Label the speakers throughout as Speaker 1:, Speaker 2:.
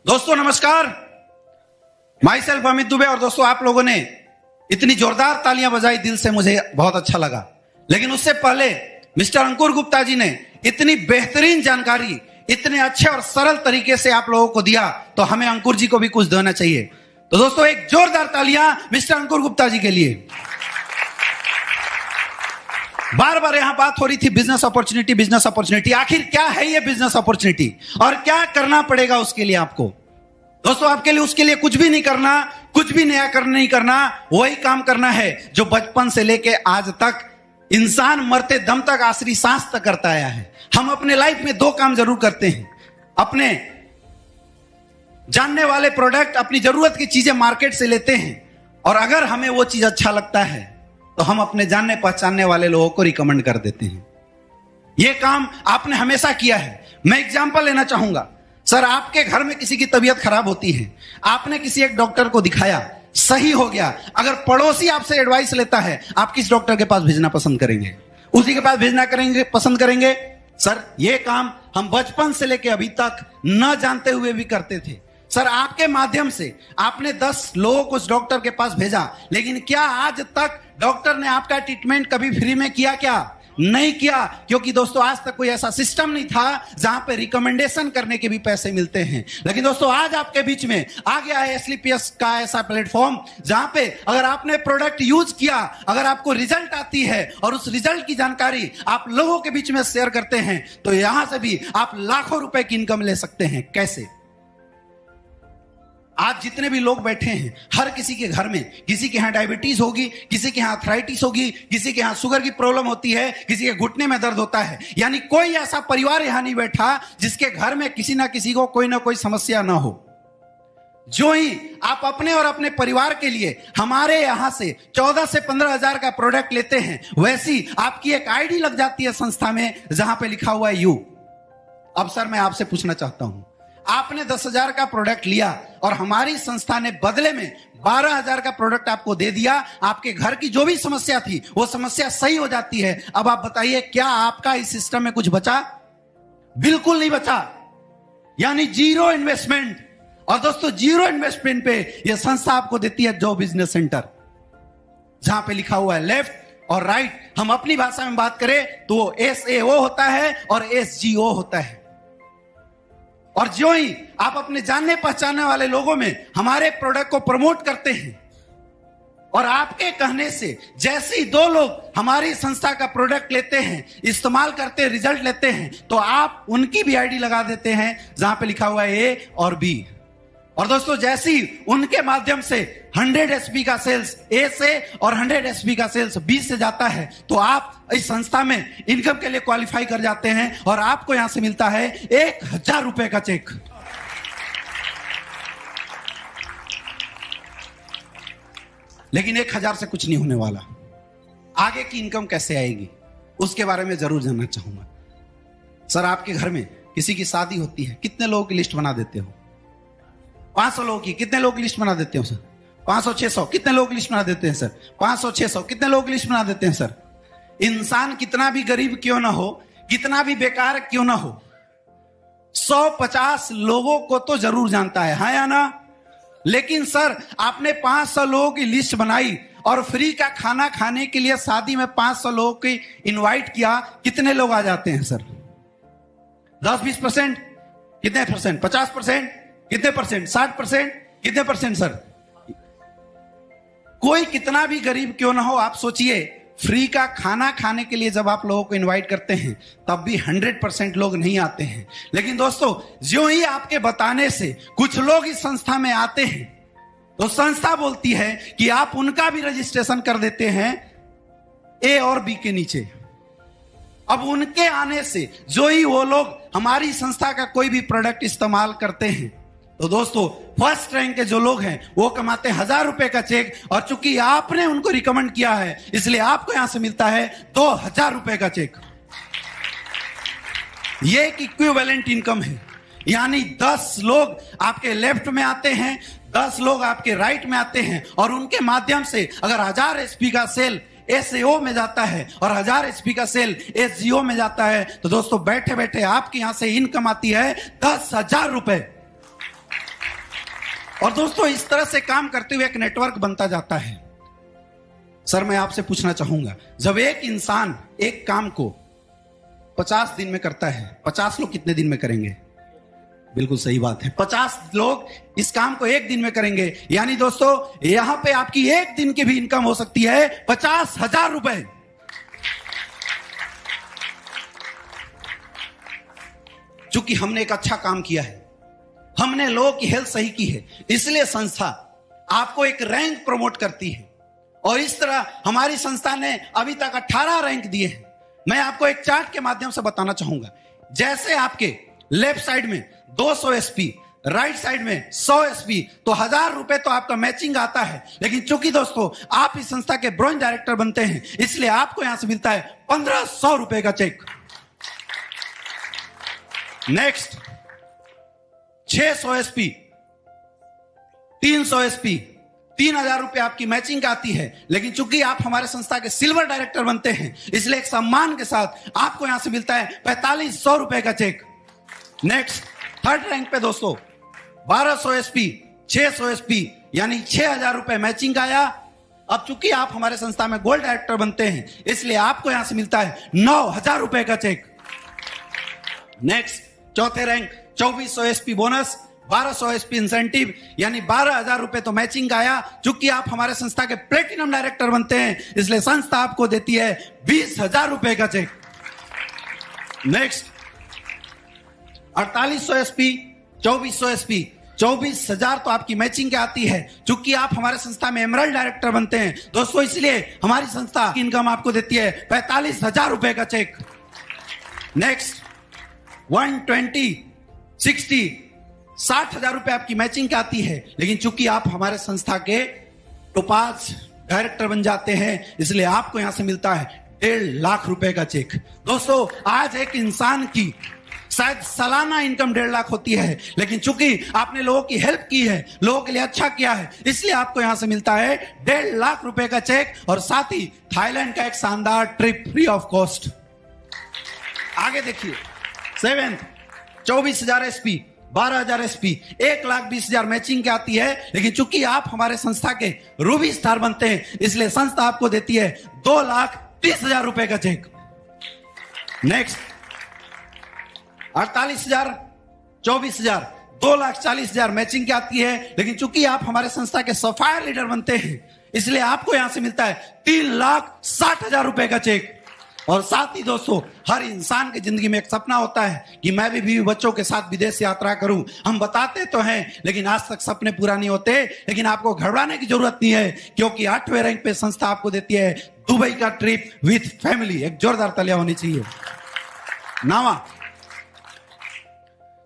Speaker 1: दोस्तों नमस्कार, my self Amit Dubey. और दोस्तों आप लोगों ने इतनी जोरदार तालियां बजाई, दिल से मुझे बहुत अच्छा लगा। लेकिन उससे पहले मिस्टर अंकुर गुप्ता जी ने इतनी बेहतरीन जानकारी इतने अच्छे और सरल तरीके से आप लोगों को दिया, तो हमें अंकुर जी को भी कुछ देना चाहिए। तो दोस्तों एक जोरदार तालियां मिस्टर अंकुर गुप्ता जी के लिए। बार बार यहां बात हो रही थी बिजनेस अपॉर्चुनिटी, बिजनेस अपॉर्चुनिटी। आखिर क्या है ये बिजनेस अपॉर्चुनिटी और क्या करना पड़ेगा उसके लिए आपको? दोस्तों आपके लिए उसके लिए कुछ भी नहीं करना, कुछ भी नया नहीं करना, वही काम करना है जो बचपन से लेके आज तक इंसान मरते दम तक, आखिरी सांस तक करता आया है। हम अपने लाइफ में दो काम जरूर करते हैं, अपने जानने वाले प्रोडक्ट, अपनी जरूरत की चीजें मार्केट से लेते हैं, और अगर हमें वो चीज अच्छा लगता है तो हम अपने जानने पहचानने वाले लोगों को रिकमेंड कर देते हैं। यह काम आपने हमेशा किया है। मैं एग्जांपल लेना चाहूंगा। सर, आपके घर में किसी की तबीयत खराब होती है, आपने किसी एक डॉक्टर को दिखाया, सही हो गया। अगर पड़ोसी आपसे एडवाइस लेता है, आप किस डॉक्टर के पास भेजना पसंद करेंगे? उसी के पास भेजना पसंद करेंगे। सर, यह काम हम बचपन से लेकर अभी तक न जानते हुए भी करते थे। सर, आपके माध्यम से आपने 10 लोगों को उस डॉक्टर के पास भेजा, लेकिन क्या आज तक डॉक्टर ने आपका ट्रीटमेंट कभी फ्री में किया? क्या नहीं किया? क्योंकि दोस्तों आज तक कोई ऐसा सिस्टम नहीं था जहां पे रिकमेंडेशन करने के भी पैसे मिलते हैं। लेकिन दोस्तों आज आपके बीच में आ गया है एसलीपीएस का ऐसा प्लेटफॉर्म जहां पे अगर आपने प्रोडक्ट यूज किया, अगर आपको रिजल्ट आती है और उस रिजल्ट की जानकारी आप लोगों के बीच में शेयर करते हैं, तो यहां से भी आप लाखों रुपए की इनकम ले सकते हैं। कैसे? आज जितने भी लोग बैठे हैं, हर किसी के घर में किसी के यहां डायबिटीज होगी, किसी के यहां आर्थराइटिस होगी, किसी के यहां शुगर की प्रॉब्लम होती है, किसी के घुटने में दर्द होता है। यानी कोई ऐसा परिवार यहां नहीं बैठा जिसके घर में किसी ना किसी को कोई ना कोई समस्या ना हो। जो ही आप अपने और अपने परिवार के लिए हमारे यहां से 14 से 15 हजार का प्रोडक्ट लेते हैं, वैसी आपकी एक आईडी लग जाती है संस्था में जहां पे लिखा हुआ है यू। अब सर मैं आपसे पूछना चाहता हूं, आपने 10,000 का प्रोडक्ट लिया और हमारी संस्था ने बदले में 12,000 का प्रोडक्ट आपको दे दिया। आपके घर की जो भी समस्या थी वो समस्या सही हो जाती है। अब आप बताइए, क्या आपका इस सिस्टम में कुछ बचा? बिल्कुल नहीं बचा। यानी जीरो इन्वेस्टमेंट। और दोस्तों जीरो इन्वेस्टमेंट पे यह संस्था आपको देती है जो बिजनेस सेंटर, जहां पे लिखा हुआ है लेफ्ट और राइट। हम अपनी भाषा में बात करें तो SAO होता है और SGO होता है। और जो ही आप अपने जानने पहचानने वाले लोगों में हमारे प्रोडक्ट को प्रमोट करते हैं, और आपके कहने से जैसे ही 2 लोग हमारी संस्था का प्रोडक्ट लेते हैं, इस्तेमाल करते हैं, रिजल्ट लेते हैं, तो आप उनकी भी आईडी लगा देते हैं जहां पे लिखा हुआ है A और B। और दोस्तों जैसे ही उनके माध्यम से 100 SP का सेल्स A से और 100 SP का सेल्स B से जाता है, तो आप इस संस्था में इनकम के लिए क्वालिफाई कर जाते हैं और आपको यहां से मिलता है 1,000 रुपए का चेक। लेकिन 1,000 से कुछ नहीं होने वाला। आगे की इनकम कैसे आएगी उसके बारे में जरूर जानना चाहूंगा। सर, आपके घर में किसी की शादी होती है, कितने लोगों की लिस्ट बना देते हो? 500 लोगों की। कितने लोगों की लिस्ट बना देते हो सर? 500-600। कितने लोगों की लिस्ट बना देते हैं सर? 500-600। कितने लोगों की लिस्ट बना देते हैं सर? इंसान कितना भी गरीब क्यों ना हो, कितना भी बेकार क्यों ना हो, 150 लोगों को तो जरूर जानता है, हाँ या ना? लेकिन सर आपने 500 लोगों की लिस्ट बनाई और फ्री का खाना खाने के लिए शादी में 500 लोगों की इनवाइट किया, कितने लोग आ जाते हैं सर? 10-20%? कितने परसेंट? 50%? कितने परसेंट? 60%? कितने परसेंट सर? कोई कितना भी गरीब क्यों ना हो, आप सोचिए, फ्री का खाना खाने के लिए जब आप लोगों को इनवाइट करते हैं तब भी 100% लोग नहीं आते हैं। लेकिन दोस्तों जो ही आपके बताने से कुछ लोग इस संस्था में आते हैं, तो संस्था बोलती है कि आप उनका भी रजिस्ट्रेशन कर देते हैं A और B के नीचे। अब उनके आने से जो ही वो लोग हमारी संस्था का कोई भी प्रोडक्ट इस्तेमाल करते हैं, तो दोस्तों फर्स्ट रैंक के जो लोग हैं वो कमाते हैं 1,000 रुपए का चेक। और चूंकि आपने उनको रिकमेंड किया है, इसलिए आपको यहां से मिलता है 2,000 रुपए का चेक। ये एक इक्विवेलेंट इनकम है। यानी 10 लोग आपके लेफ्ट में आते हैं, 10 लोग आपके राइट में आते हैं, और उनके माध्यम से अगर 1000 SP का सेल SAO में जाता है और 1000 SP का सेल SGO में जाता है, तो दोस्तों बैठे बैठे आपके यहां से इनकम आती है 10,000 रुपए। और दोस्तों इस तरह से काम करते हुए एक नेटवर्क बनता जाता है। सर मैं आपसे पूछना चाहूंगा, जब एक इंसान एक काम को 50 दिन में करता है, 50 लोग कितने दिन में करेंगे? बिल्कुल सही बात है, 50 लोग इस काम को एक दिन में करेंगे। यानी दोस्तों यहां पे आपकी एक दिन की भी इनकम हो सकती है 50,000 रुपए। चूंकि हमने एक अच्छा काम किया है, हमने लोगों की हेल्थ सही की है, इसलिए संस्था आपको एक रैंक प्रमोट करती है। और इस तरह हमारी संस्था ने अभी तक 18 रैंक दिए हैं। मैं आपको एक चार्ट के माध्यम से बताना चाहूंगा। जैसे आपके लेफ्ट साइड में 200 एसपी, राइट साइड में 100 एसपी, तो 1000 रुपए तो आपका मैचिंग आता है। लेकिन चूंकि दोस्तों आप इस संस्था के ब्रोंज डायरेक्टर बनते हैं, इसलिए आपको यहां से मिलता है 1500 रुपए का चेक। नेक्स्ट 600 एसपी, 300 एसपी, 3000 रुपए आपकी मैचिंग आती है। लेकिन चूंकि आप हमारे संस्था के सिल्वर डायरेक्टर बनते हैं, इसलिए एक सम्मान के साथ आपको यहां से मिलता है 4500 रुपए का चेक। नेक्स्ट थर्ड रैंक पे दोस्तों 1200 एसपी, 600 एसपी, यानी 6000 रुपए मैचिंग आया। अब चूंकि आप हमारे संस्था में गोल्ड डायरेक्टर बनते हैं, इसलिए आपको यहां से मिलता है 9000 रुपए का चेक। नेक्स्ट चौथे rank 2400 SP bonus, 1200 SP incentive, यानी 12000 रुपए तो मैचिंग आया। चूंकि आप हमारे संस्था के प्लेटिनम डायरेक्टर बनते हैं, इसलिए संस्था आपको देती है 20000 रुपए का चेक। नेक्स्ट 4800 एसपी, 2400 एसपी, 24000 तो आपकी मैचिंग आती है। चूंकि आप हमारे संस्था में एमरल्ड डायरेक्टर बनते हैं दोस्तों, इसलिए हमारी संस्था की इनकम आपको देती है 45000 रुपए का चेक। नेक्स्ट 120, 60, 60,000 रुपए आपकी मैचिंग आती है। लेकिन चूंकि आप हमारे संस्था के टोपाज डायरेक्टर बन जाते हैं, इसलिए आपको यहां से मिलता है 1.5 लाख रुपए का चेक। दोस्तों आज एक इंसान की शायद सालाना इनकम 1.5 लाख होती है, लेकिन चूंकि आपने लोगों की हेल्प की है, लोगों के लिए अच्छा किया है, इसलिए आपको यहां से मिलता है 1.5 लाख रुपए का चेक। और साथ ही थाईलैंड का एक शानदार ट्रिप फ्री ऑफ कॉस्ट। आगे देखिए 7th 24,000 एसपी, 12,000 एसपी, 1,20,000 मैचिंग की आती है। लेकिन चूंकि आप हमारे संस्था के रूबी स्टार बनते हैं, इसलिए संस्था आपको देती है 2,30,000 रुपए का चेक। नेक्स्ट 48,000, 24,000, 2,40,000 मैचिंग की आती है। लेकिन चूंकि आप हमारे संस्था के सफायर लीडर बनते हैं, इसलिए आपको यहां से मिलता है 3,60,000 रुपए का चेक। और साथ ही दोस्तों हर इंसान की जिंदगी में एक सपना होता है कि मैं भी बीवी बच्चों के साथ विदेश यात्रा करूं। हम बताते तो हैं, लेकिन आज तक सपने पूरा नहीं होते। लेकिन आपको घबराने की जरूरत नहीं है, क्योंकि 8वें रैंक पे संस्था आपको देती है दुबई का ट्रिप विथ फैमिली। एक जोरदार तालियां होनी चाहिए। 9वां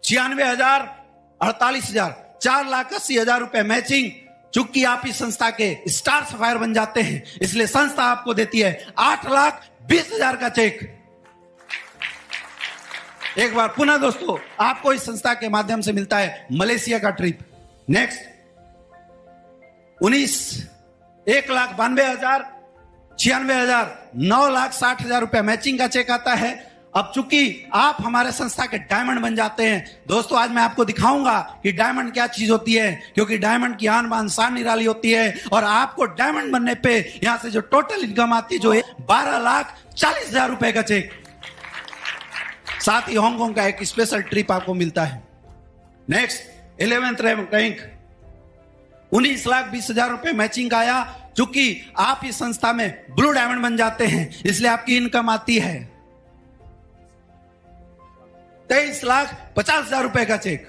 Speaker 1: 96,000, 48,000, 4,80,000 रुपए मैचिंग। चूंकि आप इस संस्था के स्टार सफायर बन जाते हैं, इसलिए संस्था आपको देती है 8,20,000 का चेक। एक बार पुनः दोस्तों आपको इस संस्था के माध्यम से मिलता है मलेशिया का ट्रिप। नेक्स्ट 19 1,92,000, 96,000, 9,60,000 रुपए मैचिंग का चेक आता है। अब चूंकि आप हमारे संस्था के डायमंड बन जाते हैं दोस्तों, आज मैं आपको दिखाऊंगा कि डायमंड क्या चीज होती है, क्योंकि डायमंड की आन बान शान निराली होती है। और आपको डायमंड बनने पे यहां से जो टोटल इनकम आती है जो है 12,40,000 रुपए का चेक। साथ ही हांगकांग का एक स्पेशल ट्रिप आपको मिलता है। नेक्स्ट 11th रैंक 19,20,000 रुपए मैचिंग आया। चूंकि आप इस संस्था में ब्लू डायमंड बन जाते हैं, इसलिए आपकी इनकम आती है 23,50,000 रुपए का चेक।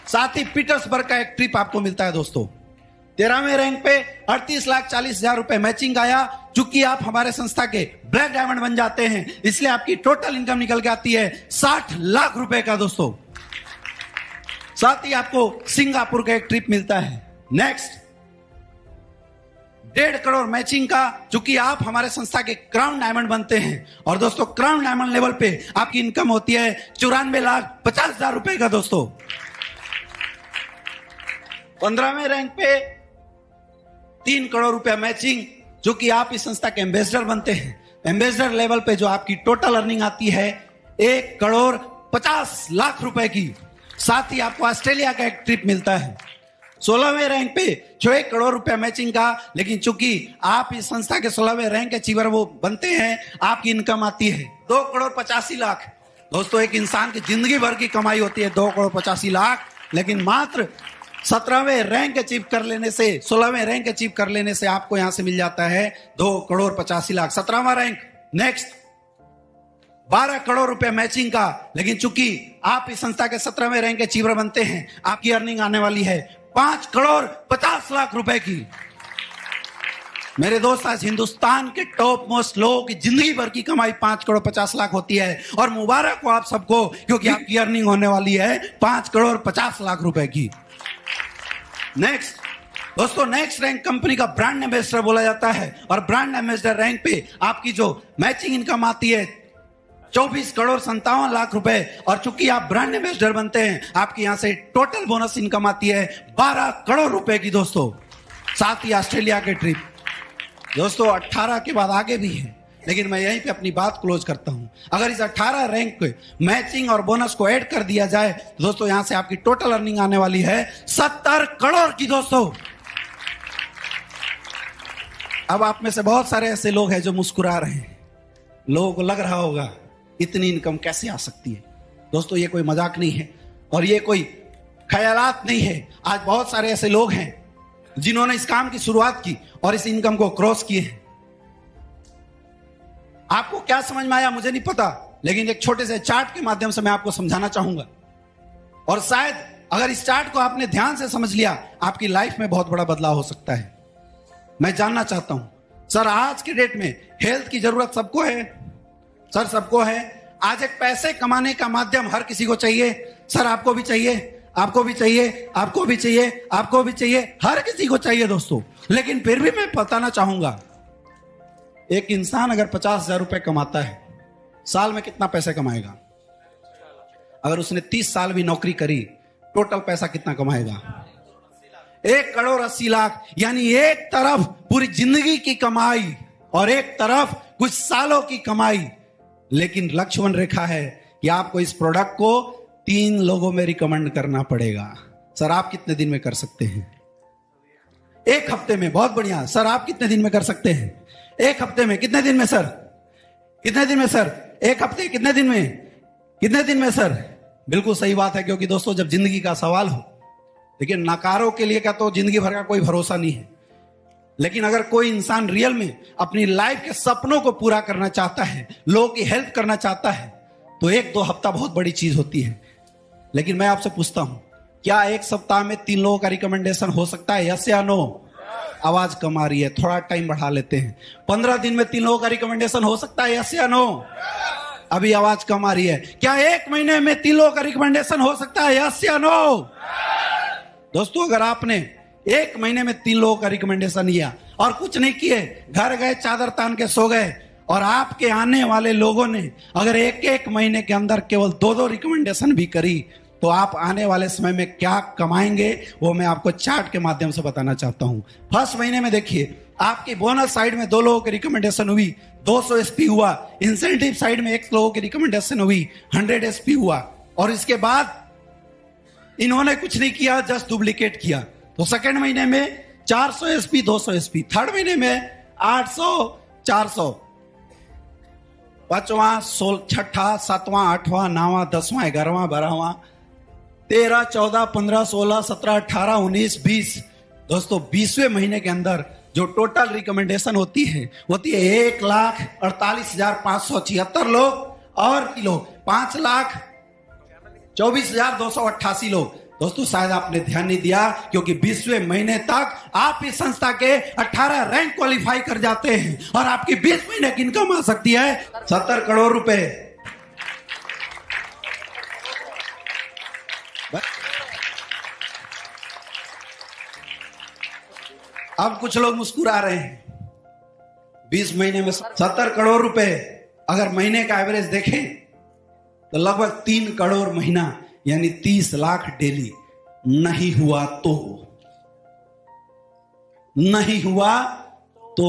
Speaker 1: साथ ही पीटर्सबर्ग का एक ट्रिप आपको मिलता है दोस्तों। 13वें रैंक पे 38,40,000 रुपए मैचिंग आया। चूंकि आप हमारे संस्था के ब्लैक डायमंड बन जाते हैं, इसलिए आपकी टोटल इनकम निकल के आती है 60 लाख रुपए का दोस्तों। साथ ही आपको सिंगापुर का एक ट्रिप मिलता है। नेक्स्ट 1.5 करोड़ मैचिंग का। चूंकि आप हमारे संस्था के क्राउन डायमंड बनते हैं, और दोस्तों क्राउन डायमंड लेवल पे आपकी इनकम होती है 94,50,000 रुपए का दोस्तों। 15वें रैंक पे 3 करोड़ रुपए मैचिंग। चूंकि आप इस संस्था के एम्बेसडर बनते हैं, एम्बेसडर लेवल पे जो आपकी टोटल अर्निंग आती है 1,50,00,000 रुपए की। साथ ही आपको ऑस्ट्रेलिया का एक ट्रिप मिलता है। 16वें रैंक पे जो 1 करोड़ रुपया मैचिंग का, लेकिन चूंकि आप इस संस्था के 16वें रैंक के अचीवर वो बनते हैं, आपकी इनकम आती है 2 करोड़ 85 लाख। दोस्तों, एक इंसान की जिंदगी भर की कमाई होती है 2 करोड़ 85 लाख, लेकिन मात्र 17वें रैंक अचीव कर लेने से, 16वें रैंक अचीव कर लेने से आपको यहां से मिल जाता है 2 करोड़ 85 लाख। 17वां रैंक। नेक्स्ट 12 करोड़ रुपए मैचिंग का, लेकिन चूंकि आप इस संस्था के 17वें रैंक अचीवर बनते हैं, आपकी अर्निंग आने वाली है 5 करोड़ 50 लाख रुपए की। मेरे दोस्त, आज हिंदुस्तान के टॉप मोस्ट लोगों की जिंदगी भर की कमाई 5 करोड़ 50 लाख होती है, और मुबारक हो आप सबको, क्योंकि आपकी अर्निंग होने वाली है 5 करोड़ 50 लाख रुपए की। नेक्स्ट दोस्तों, नेक्स्ट रैंक कंपनी का ब्रांड एम्बेसडर बोला जाता है, और ब्रांड एम्बेसडर रैंक पे आपकी जो मैचिंग इनकम आती है 24 करोड़ 57 लाख रुपए, और चूंकि आप ब्रांड एम्बेसडर बनते हैं, आपकी यहां से टोटल बोनस इनकम आती है 12 करोड़ रुपए की। दोस्तों, साथ ही ऑस्ट्रेलिया के ट्रिप। दोस्तों, 18 के बाद आगे भी है, लेकिन मैं यहीं पे अपनी बात क्लोज करता हूं। अगर इस 18 रैंक पे मैचिंग और बोनस को ऐड कर दिया जाए तो दोस्तों, यहां से आपकी टोटल अर्निंग आने वाली है 70 करोड़ की। दोस्तों, अब आप में से बहुत सारे ऐसे लोग हैं जो मुस्कुरा रहे हैं। लोगों को लग रहा होगा इतनी इनकम कैसे आ सकती है। दोस्तों, ये कोई मजाक नहीं है और ये कोई ख्यालात नहीं है। आज बहुत सारे ऐसे लोग हैं जिन्होंने इस काम की शुरुआत की और इस इनकम को क्रॉस किए हैं। आपको क्या समझ में आया मुझे नहीं पता, लेकिन एक छोटे से चार्ट के माध्यम से मैं आपको समझाना चाहूंगा, और शायद अगर इस चार्ट को आपने ध्यान से समझ लिया, आपकी लाइफ में बहुत बड़ा बदलाव हो सकता है। मैं जानना चाहता हूं, सर आज के डेट में हेल्थ की जरूरत सबको है? सर सबको है। आज एक पैसे कमाने का माध्यम हर किसी को चाहिए। सर आपको भी चाहिए, आपको भी चाहिए, आपको भी चाहिए, आपको भी चाहिए, हर किसी को चाहिए दोस्तों। लेकिन फिर भी मैं बताना चाहूंगा, एक इंसान अगर 50,000 रुपए कमाता है, साल में कितना पैसा कमाएगा? अगर उसने 30 साल भी नौकरी करी, टोटल पैसा कितना कमाएगा? 1 करोड़ 80 लाख। यानी एक तरफ पूरी जिंदगी की कमाई और एक तरफ कुछ सालों की कमाई। लेकिन लक्ष्मण रेखा है कि आपको इस प्रोडक्ट को 3 लोगों में रिकमेंड करना पड़ेगा। सर आप कितने दिन में कर सकते हैं? 1 हफ्ते में। बहुत बढ़िया। सर आप कितने दिन में कर सकते हैं? 1 हफ्ते में। कितने दिन में सर? कितने दिन में सर? 1 हफ्ते। कितने दिन में? कितने दिन में सर? बिल्कुल सही बात है, क्योंकि दोस्तों जब जिंदगी का सवाल हो, लेकिन नकारों के लिए का तो जिंदगी भर का कोई भरोसा नहीं है। लेकिन अगर कोई इंसान रियल में अपनी लाइफ के सपनों को पूरा करना चाहता है, लोगों की हेल्प करना चाहता है, तो 1-2 हफ्ता बहुत बड़ी चीज होती है। लेकिन मैं आपसे पूछता हूं, क्या 1 सप्ताह में 3 लोगों का रिकमेंडेशन हो सकता है? यस या नो? आवाज कम आ रही है, थोड़ा टाइम बढ़ा लेते हैं। 15 दिन में 3 लोगों का रिकमेंडेशन हो सकता है? यस या नो? अभी आवाज कम आ रही है। क्या 1 महीने में 3 लोगों का रिकमेंडेशन हो सकता है? यस या नो? दोस्तों, अगर आपने 1 महीने में 3 लोगों का रिकमेंडेशन लिया और कुछ नहीं किए, घर गए, चादर तान के सो गए, और आपके आने वाले लोगों ने अगर 1-1 महीने के अंदर केवल 2-2 रिकमेंडेशन भी करी, तो आप आने वाले समय में क्या कमाएंगे वो मैं आपको चार्ट के माध्यम से बताना चाहता हूं। फर्स्ट महीने में देखिए, आपकी बोनस साइड में 2 लोगों की रिकमेंडेशन हुई, 200 एसपी हुआ। इंसेंटिव साइड में 1 लोगों की रिकमेंडेशन हुई, 100 एसपी हुआ। और इसके बाद इन्होंने कुछ नहीं किया, जस्ट डुप्लीकेट किया। तो सेकंड महीने में 400 एसपी, 200 एसपी। थर्ड महीने में 800, 400। 5वां, 6वां, 7वां, 8वां, 9वां, 10वां, 11वां, 12वां, 13, 14, 15, 16, 17, 18, 19, 20। दोस्तों 20वें महीने के अंदर जो टोटल रिकमेंडेशन होती है 1,48,576 लोग, और लोग 5,24,288 लोग। दोस्तों शायद आपने ध्यान नहीं दिया, क्योंकि 20वें महीने तक आप इस संस्था के 18 रैंक क्वालिफाई कर जाते हैं और आपकी 20 महीने की इनकम आ सकती है 70 करोड़ रुपए। अब कुछ लोग मुस्कुरा रहे हैं। 20 महीने में 70 करोड़ रुपए अगर महीने का एवरेज देखें तो लगभग 3 करोड़ महीना, यानी 30 लाख डेली। नहीं हुआ तो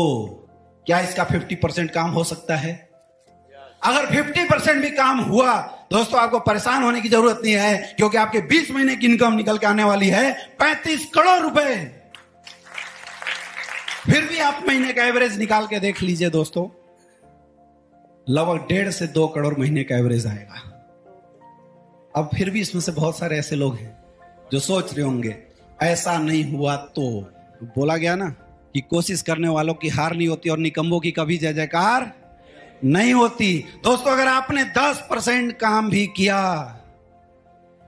Speaker 1: क्या इसका 50% काम हो सकता है? अगर 50% भी काम हुआ दोस्तों आपको परेशान होने की जरूरत नहीं है, क्योंकि आपके 20 महीने की इनकम निकल के आने वाली है 35 करोड़ रुपए। फिर भी आप महीने का एवरेज निकाल के देख लीजिए दोस्तों, लगभग 1.5 से 2 करोड़ महीने का एवरेज आएगा। अब फिर भी इसमें से बहुत सारे ऐसे लोग हैं जो सोच रहे होंगे ऐसा नहीं हुआ तो। बोला गया ना कि कोशिश करने वालों की हार नहीं होती और निकम्मों की कभी जय जयकार नहीं होती। दोस्तों अगर आपने 10% काम भी किया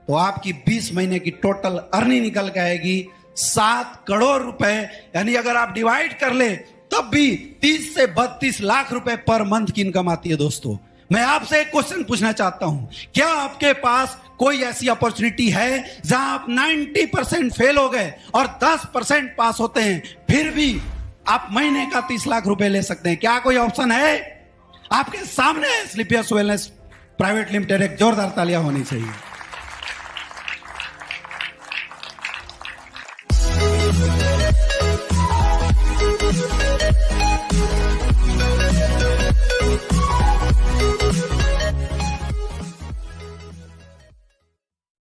Speaker 1: तो आपकी 20 महीने की टोटल अर्निंग निकल के आएगी 7 करोड़ रुपए। यानी अगर आप डिवाइड कर ले तब भी 30 से 32 लाख रुपए पर मंथ की इनकम आती है। दोस्तों मैं आपसे एक क्वेश्चन पूछना चाहता हूं, क्या आपके पास कोई ऐसी अपॉर्चुनिटी है जहां आप 90% फेल हो गए और 10% पास होते हैं, फिर भी आप महीने का 30 लाख रुपए ले सकते हैं? क्या कोई ऑप्शन है? आपके सामने स्लीपियर्स वेलनेस प्राइवेट लिमिटेड। एक जोरदार तालियां होनी चाहिए।